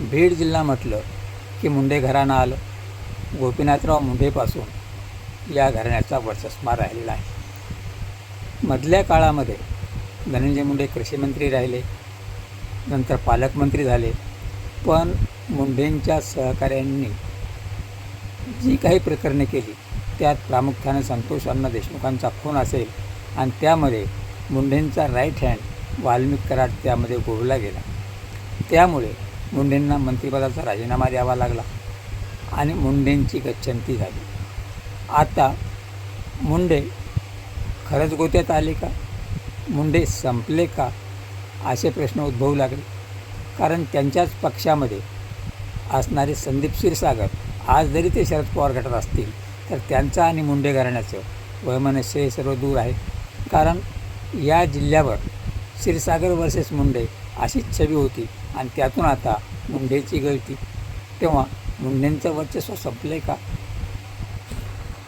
बीड जिल्हा म्हटलं की मुंडे घराणं आलं. गोपीनाथराव मुंडेपासून या घराण्याचा वर्चस्व राहिलेला आहे. मधल्या काळामध्ये धनंजय मुंडे कृषीमंत्री राहिले, नंतर पालकमंत्री झाले. पण मुंडेंच्या सहकाऱ्यांनी जी काही प्रकरणे केली त्यात प्रामुख्याने संतोष अण्णा देशमुखांचा खून असेल आणि त्यामध्ये मुंडेंचा राईट हँड वाल्मिक कराड त्यामध्ये गोवला गेला. त्यामुळे मुंडेंना मंत्रिपदाचा राजीनामा द्यावा लागला आणि मुंडेंची गच्छंती झाली. आता मुंडे खरंच गोत्यात आले का, मुंडे संपले का, असे प्रश्न उद्भवू लागले. कारण त्यांच्याच पक्षामध्ये असणारे संदीप क्षीरसागर आज जरी ते शरद पवार गटात असतील तर त्यांचं आणि मुंडे घराण्याचं वैमनस्य सर्व दूर आहे. कारण या जिल्ह्यावर क्षीरसागर वर्सेस मुंडे अशीच छबी होती आणि त्यातून आता मुंडेची गळती. तेव्हा मुंडेंचं वर्चस्व संपले का